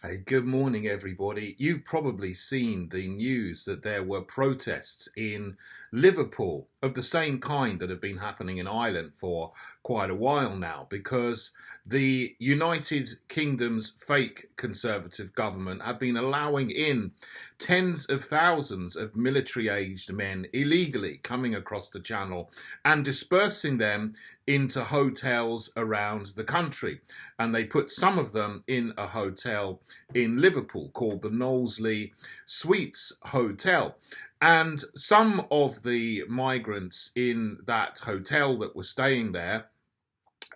Hey, good morning, everybody. You've probably seen the news that there were protests in Liverpool of the same kind that have been happening in Ireland for quite a while now, because the United Kingdom's fake Conservative government have been allowing in tens of thousands of military-aged men illegally coming across the Channel and dispersing them into hotels around the country. And they put some of them in a hotel in Liverpool called the Knowsley Suites Hotel. And some of the migrants in that hotel that were staying there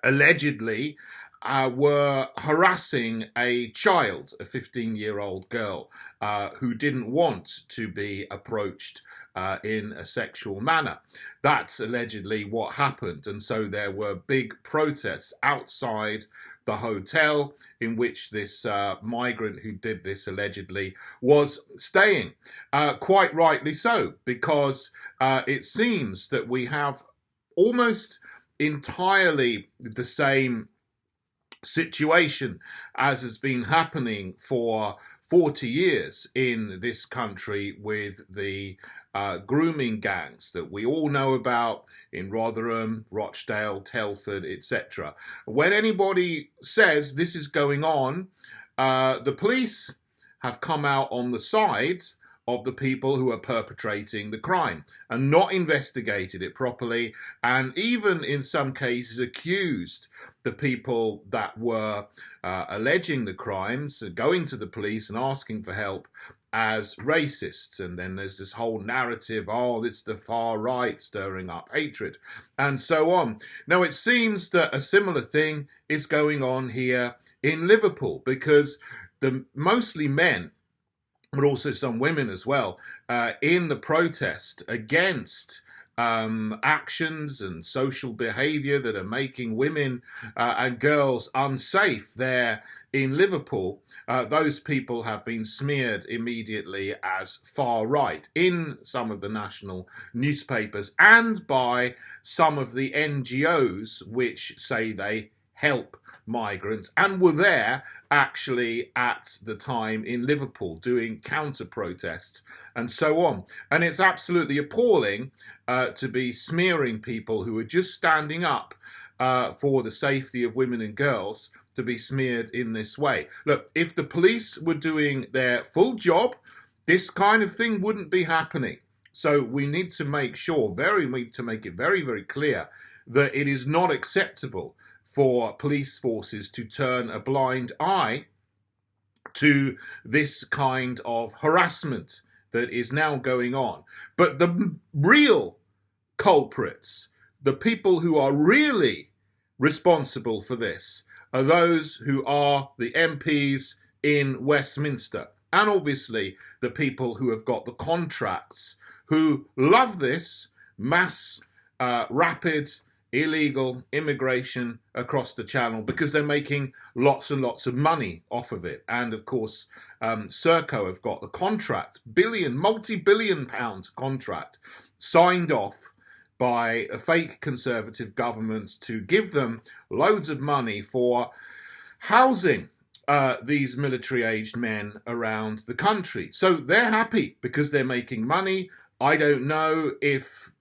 allegedly were harassing a child, a 15-year-old girl, who didn't want to be approached in a sexual manner. That's allegedly what happened. And so there were big protests outside the hotel in which this migrant who did this allegedly was staying. Quite rightly so, because it seems that we have almost entirely the same situation as has been happening for 40 years in this country with the grooming gangs that we all know about in Rotherham, Rochdale, Telford, etc. When anybody says this is going on, the police have come out on the sides of the people who are perpetrating the crime and not investigated it properly, and even in some cases accused the people that were alleging the crimes, going to the police and asking for help, as racists. And then there's this whole narrative, oh, it's the far right stirring up hatred and so on. Now it seems that a similar thing is going on here in Liverpool, because the mostly men, but also some women as well, in the protest against actions and social behaviour that are making women and girls unsafe there in Liverpool. Those people have been smeared immediately as far right in some of the national newspapers and by some of the NGOs which say they help migrants and were there actually at the time in Liverpool doing counter protests and so on. And it's absolutely appalling to be smearing people who are just standing up for the safety of women and girls, to be smeared in this way. Look, if the police were doing their full job, this kind of thing wouldn't be happening. So we need to make sure, we need to make it very, very clear that it is not acceptable for police forces to turn a blind eye to this kind of harassment that is now going on. But the real culprits, the people who are really responsible for this, are those who are the MPs in Westminster, and obviously the people who have got the contracts, who love this mass, rapid, illegal immigration across the Channel because they're making lots and lots of money off of it. And of course, Serco have got the contract, multi-billion pound contract, signed off by a fake Conservative government to give them loads of money for housing these military-aged men around the country. So they're happy because they're making money. I don't know if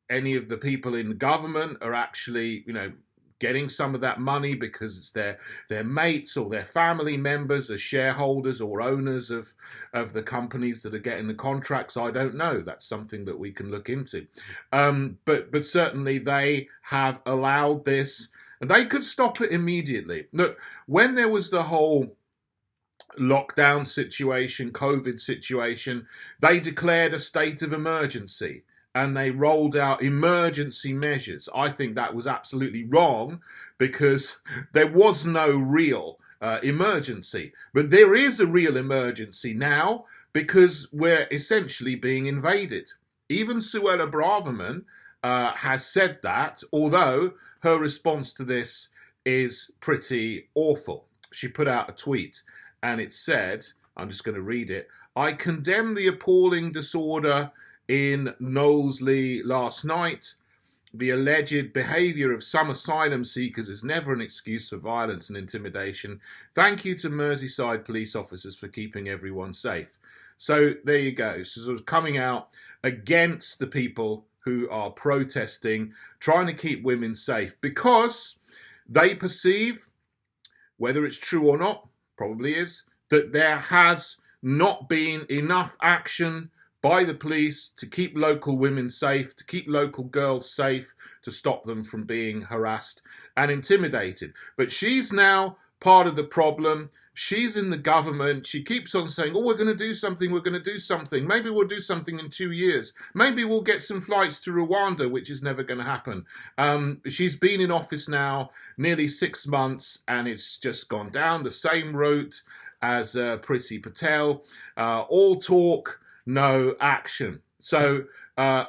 any of the people in government are actually, getting some of that money because it's their mates or their family members as shareholders or owners of the companies that are getting the contracts. I don't know. That's something that we can look into. But certainly they have allowed this, and they could stop it immediately. Look, when there was the whole lockdown situation, COVID situation, they declared a state of emergency and they rolled out emergency measures. I think that was absolutely wrong because there was no real emergency. But there is a real emergency now because we're essentially being invaded. Even Suella Braverman has said that, although her response to this is pretty awful. She put out a tweet and it said, I'm just going to read it, "I condemn the appalling disorder in Knowsley last night. the alleged behaviour of some asylum seekers is never an excuse for violence and intimidation. Thank you to Merseyside police officers for keeping everyone safe. So there you go. So sort of coming out against the people who are protesting, trying to keep women safe because they perceive, whether it's true or not, probably is, that there has not been enough action by the police to keep local women safe, to keep local girls safe, to stop them from being harassed and intimidated. But she's now part of the problem. She's in the government. She keeps on saying, oh, we're going to do something, we're going to do something. Maybe we'll do something in 2 years. Maybe we'll get some flights to Rwanda, which is never going to happen. She's been in office now nearly 6 months, and it's just gone down the same route as Priti Patel. All talk, no action. So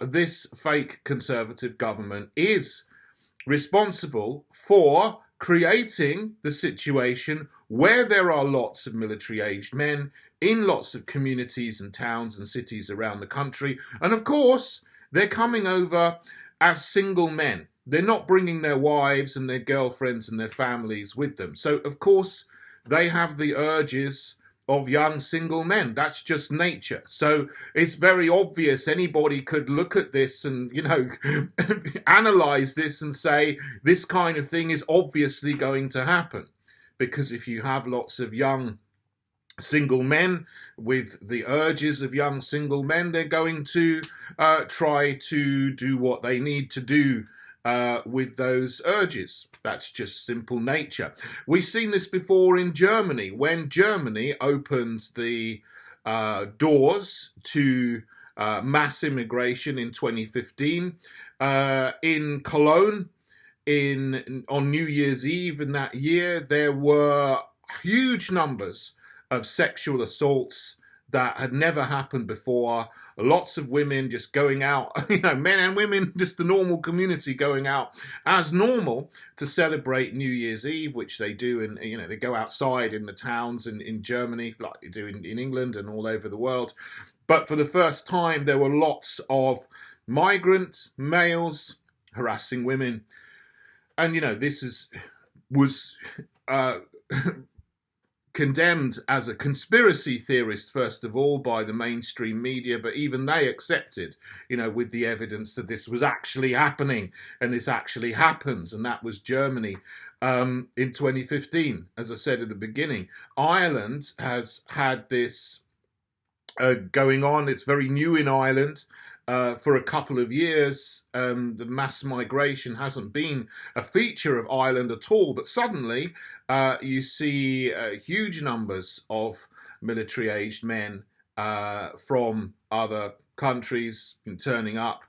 this fake Conservative government is responsible for creating the situation where there are lots of military-aged men in lots of communities and towns and cities around the country. And of course, they're coming over as single men. They're not bringing their wives and their girlfriends and their families with them. So, of course, they have the urges of young single men. That's just nature. So it's very obvious anybody could look at this and, you know, analyze this and say this kind of thing is obviously going to happen. Because if you have lots of young single men with the urges of young single men, they're going to try to do what they need to do with those urges. That's just simple nature. We've seen this before in Germany. When Germany opened the doors to mass immigration in 2015, in Cologne, on New Year's Eve in that year, there were huge numbers of sexual assaults that had never happened before. Lots of women just going out, you know, men and women, just the normal community going out as normal to celebrate New Year's Eve, which they do, and you know, they go outside in the towns in Germany, like they do in England and all over the world. But for the first time, there were lots of migrant males harassing women. And, you know, this was condemned as a conspiracy theorist, first of all, by the mainstream media, but even they accepted, you know, with the evidence that this was actually happening and this actually happens, and that was Germany in 2015. As I said at the beginning, Ireland has had this going on. It's very new in Ireland. For a couple of years, the mass migration hasn't been a feature of Ireland at all, but suddenly you see huge numbers of military-aged men from other countries turning up,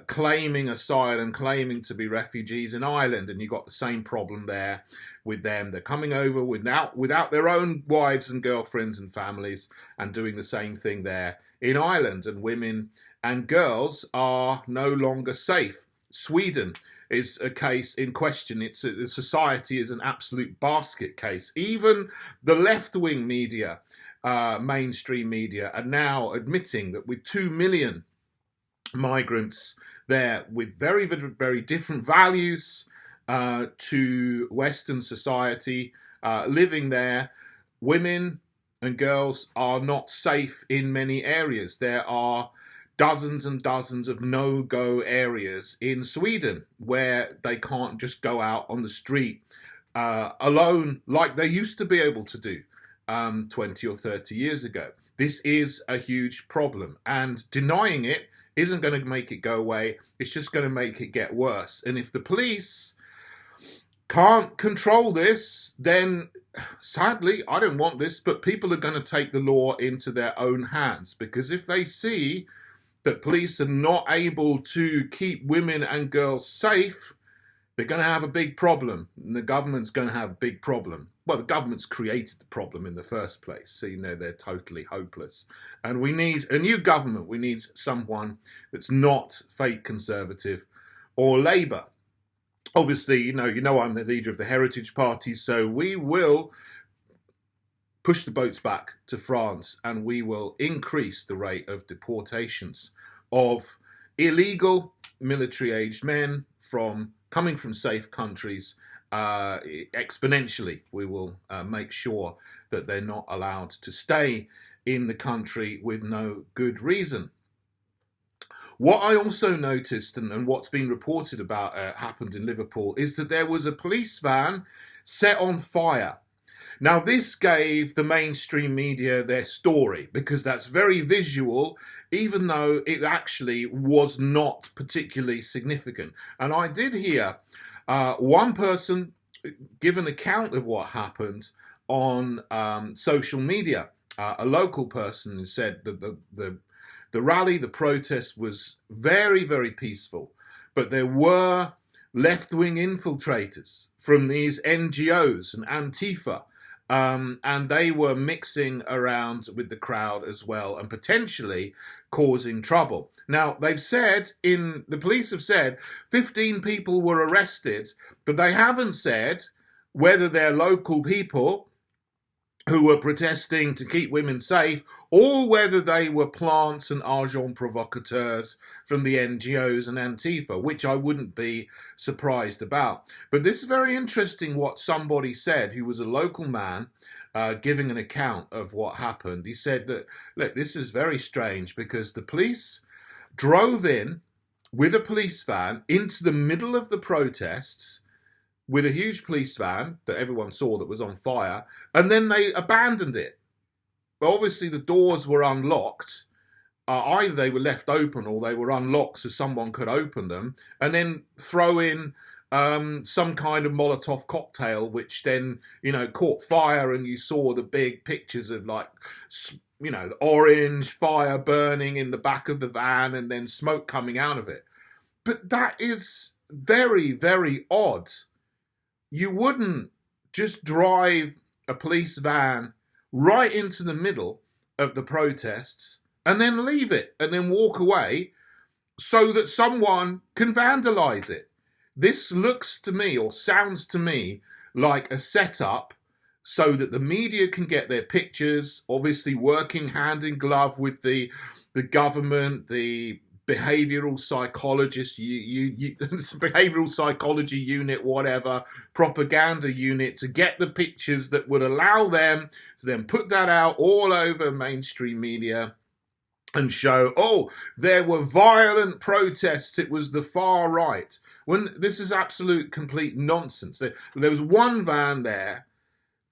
claiming asylum, claiming to be refugees in Ireland, and you've got the same problem there with them. They're coming over without their own wives and girlfriends and families and doing the same thing there in Ireland, and women and girls are no longer safe. Sweden is a case in question. The society is an absolute basket case. Even the left-wing media, mainstream media, are now admitting that with 2 million migrants there with very, very, very different values to Western society living there, women and girls are not safe in many areas. There are dozens and dozens of no-go areas in Sweden where they can't just go out on the street alone like they used to be able to do 20 or 30 years ago. This is a huge problem, and denying it isn't going to make it go away. It's just going to make it get worse. And if the police can't control this, then sadly, I don't want this, but people are going to take the law into their own hands, because if they see that police are not able to keep women and girls safe, they're going to have a big problem, and the government's going to have a big problem. Well, the government's created the problem in the first place, so you know they're totally hopeless. And we need a new government. We need someone that's not fake Conservative or Labour. Obviously, you know I'm the leader of the Heritage Party, so we will push the boats back to France, and we will increase the rate of deportations of illegal military-aged men from coming from safe countries exponentially. We will make sure that they're not allowed to stay in the country with no good reason. What I also noticed, and what's been reported about happened in Liverpool, is that there was a police van set on fire. Now, this gave the mainstream media their story, because that's very visual, even though it actually was not particularly significant. And I did hear one person give an account of what happened on social media. A local person who said that the rally, the protest was very, very peaceful, but there were left-wing infiltrators from these NGOs and Antifa, and they were mixing around with the crowd as well and potentially causing trouble. Now, the police have said 15 people were arrested, but they haven't said whether they're local people who were protesting to keep women safe, or whether they were plants and agents provocateurs from the NGOs and Antifa, which I wouldn't be surprised about. But this is very interesting what somebody said, who was a local man, giving an account of what happened. He said that, look, this is very strange, because the police drove in with a police van into the middle of the protests, with a huge police van that everyone saw that was on fire, and then they abandoned it. But obviously the doors were unlocked. Either they were left open or they were unlocked so someone could open them, and then throw in some kind of Molotov cocktail, which then, caught fire, and you saw the big pictures of the orange fire burning in the back of the van and then smoke coming out of it. But that is very, very odd. You wouldn't just drive a police van right into the middle of the protests and then leave it and then walk away so that someone can vandalize it. This looks to me, or sounds to me, like a setup so that the media can get their pictures, obviously working hand in glove with the government, the behavioral psychologist, behavioral psychology unit, whatever, propaganda unit, to get the pictures that would allow them to then put that out all over mainstream media and show, oh, there were violent protests, it was the far right. When this is absolute complete nonsense. There was one van there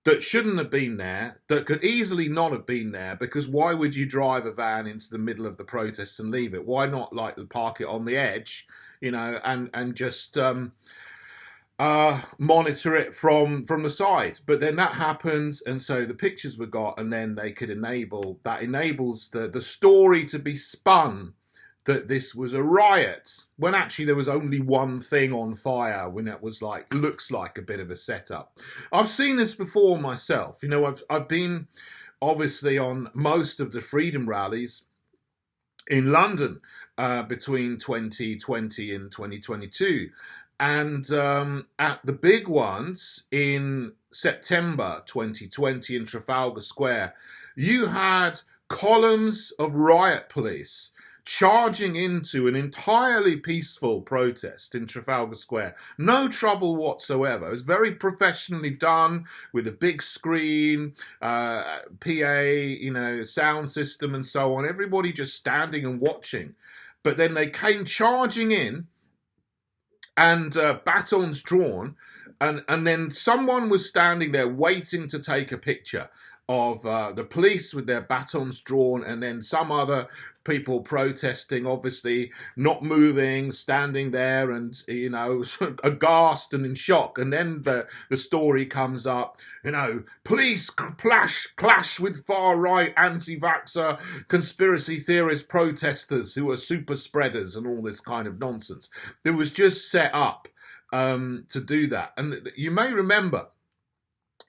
that shouldn't have been there, that could easily not have been there, because why would you drive a van into the middle of the protest and leave it? Why not park it on the edge, and just monitor it from the side? But then that happens, and so the pictures were got, and then they could enables the story to be spun that this was a riot, when actually there was only one thing on fire, when it was looks like a bit of a setup. I've seen this before myself. I've been obviously on most of the freedom rallies in London between 2020 and 2022. And at the big ones in September 2020 in Trafalgar Square, you had columns of riot police charging into an entirely peaceful protest in Trafalgar Square. No trouble whatsoever. It was very professionally done, with a big screen, PA, sound system and so on. Everybody just standing and watching. But then they came charging in, and batons drawn, and then someone was standing there waiting to take a picture of the police with their batons drawn, and then some other people protesting, obviously not moving, standing there and, aghast and in shock. And then the story comes up, police clash with far-right anti-vaxxer conspiracy theorist protesters who are super spreaders and all this kind of nonsense. It was just set up to do that. And you may remember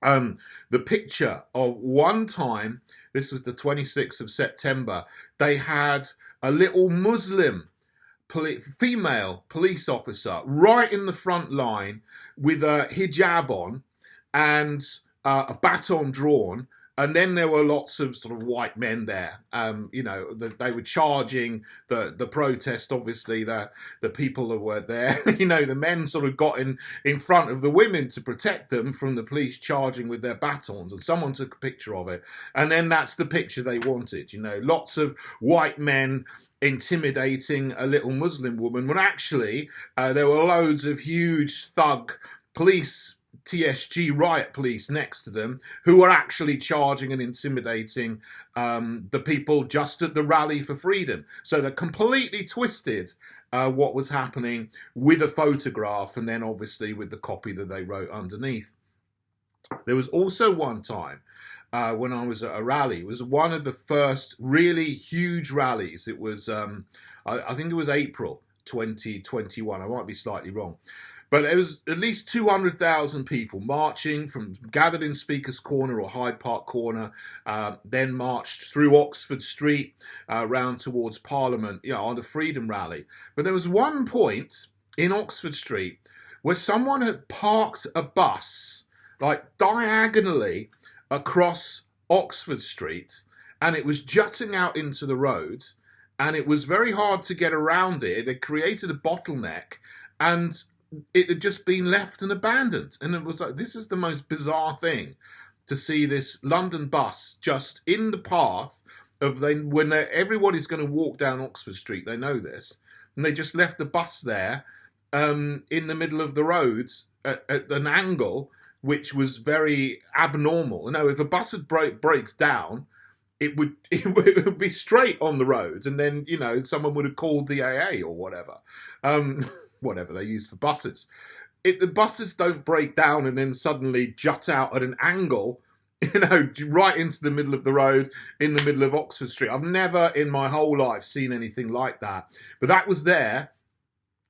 the picture of one time, this was the 26th of September, they had a little Muslim female police officer right in the front line with a hijab on and a baton drawn, And then there were lots of sort of white men there. They were charging the protest. Obviously, the people that were there, the men sort of got in front of the women to protect them from the police charging with their batons. And someone took a picture of it. And then that's the picture they wanted. Lots of white men intimidating a little Muslim woman, when actually there were loads of huge thug police, TSG riot police next to them, who were actually charging and intimidating the people just at the rally for freedom. So they completely twisted what was happening with a photograph, and then obviously with the copy that they wrote underneath. There was also one time when I was at a rally. It was one of the first really huge rallies. It was, I think it was April 2021. I might be slightly wrong. But it was at least 200,000 people marching gathered in Speaker's Corner or Hyde Park Corner, then marched through Oxford Street, round towards Parliament, on the Freedom Rally. But there was one point in Oxford Street where someone had parked a bus, like diagonally across Oxford Street, and it was jutting out into the road, and it was very hard to get around it. It had created a bottleneck, and it had just been left and abandoned. And it was like, this is the most bizarre thing, to see this London bus just in the path of everybody's going to walk down Oxford Street. They know this, and they just left the bus there in the middle of the road at an angle which was very abnormal. If a bus breaks down, it would be straight on the road, and then someone would have called the AA or whatever. Whatever they use for buses. The buses don't break down and then suddenly jut out at an angle, right into the middle of the road in the middle of Oxford Street. I've never in my whole life seen anything like that. But that was there.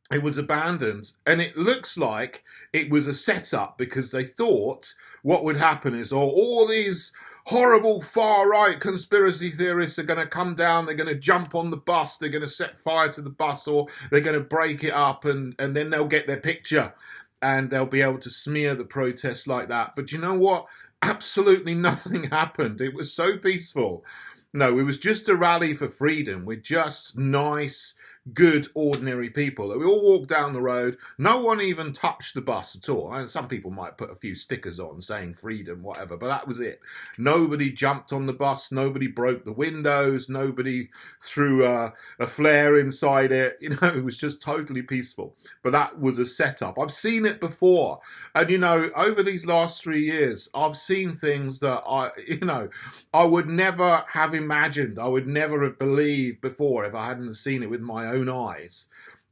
It was abandoned, and it looks like it was a setup, because they thought what would happen is, all these horrible far-right conspiracy theorists are going to come down, they're going to jump on the bus, they're going to set fire to the bus, or they're going to break it up, and then they'll get their picture, and they'll be able to smear the protest like that. But you know what? Absolutely nothing happened. It was so peaceful. No, it was just a rally for freedom with just nice, good, ordinary people. We all walked down the road. No one even touched the bus at all. And some people might put a few stickers on saying freedom, whatever, but that was it. Nobody jumped on the bus. Nobody broke the windows. Nobody threw a flare inside it. It was just totally peaceful. But that was a setup. I've seen it before. And, over these last 3 years, I've seen things that I would never have imagined. I would never have believed before, if I hadn't seen it with my own eyes,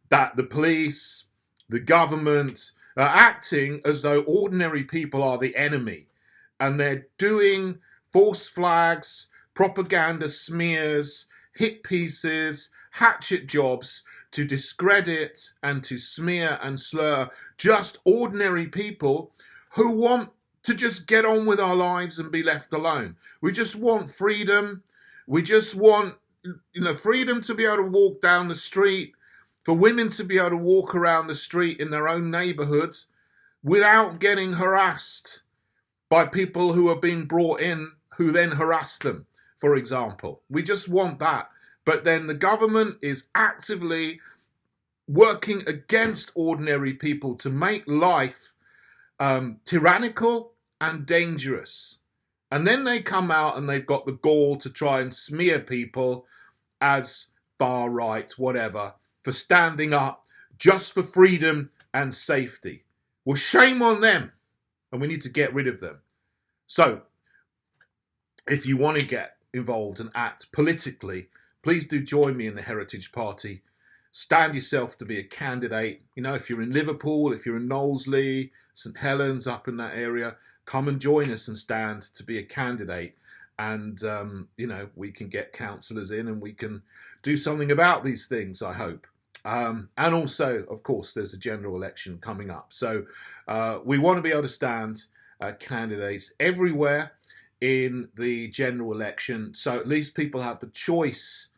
that the police, the government are acting as though ordinary people are the enemy, and they're doing false flags, propaganda smears, hit pieces, hatchet jobs to discredit and to smear and slur just ordinary people who want to just get on with our lives and be left alone. We just want freedom. We just want freedom to be able to walk down the street, for women to be able to walk around the street in their own neighbourhood without getting harassed by people who are being brought in who then harass them, for example. We just want that. But then the government is actively working against ordinary people to make life tyrannical and dangerous. And then they come out and they've got the gall to try and smear people as far right, whatever, for standing up just for freedom and safety. Well, shame on them, and we need to get rid of them. So, if you want to get involved and act politically, please do join me in the Heritage Party. Stand yourself to be a candidate. If you're in Liverpool, if you're in Knowsley, St Helens, up in that area, come and join us and stand to be a candidate. And, we can get councillors in and we can do something about these things, I hope. And also, of course, there's a general election coming up. So we want to be able to stand candidates everywhere in the general election. So at least people have the choice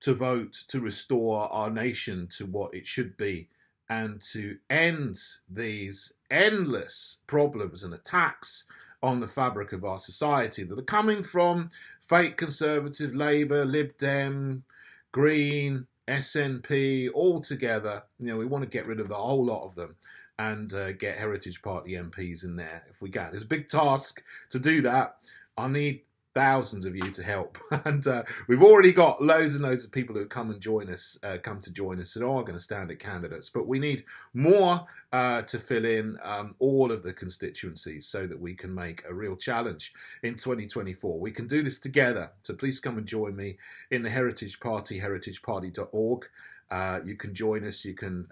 to vote to restore our nation to what it should be, and to end these endless problems and attacks on the fabric of our society that are coming from fake Conservative, Labour, Lib Dem, Green, SNP, all together. We want to get rid of the whole lot of them and get Heritage Party MPs in there if we can. It's a big task to do that. I need thousands of you to help, and we've already got loads and loads of people who come to join us and are going to stand at candidates, but we need more to fill in all of the constituencies so that we can make a real challenge in 2024. We can do this together, so please come and join me in the Heritage Party, heritageparty.org. You can join us, you can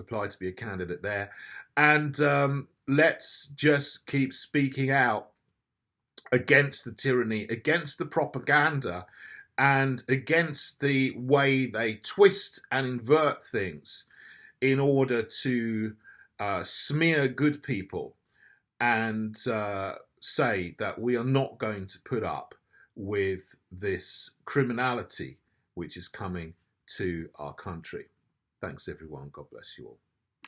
apply to be a candidate there, and let's just keep speaking out against the tyranny, against the propaganda, and against the way they twist and invert things in order to smear good people and say that we are not going to put up with this criminality which is coming to our country. Thanks, everyone. God bless you all.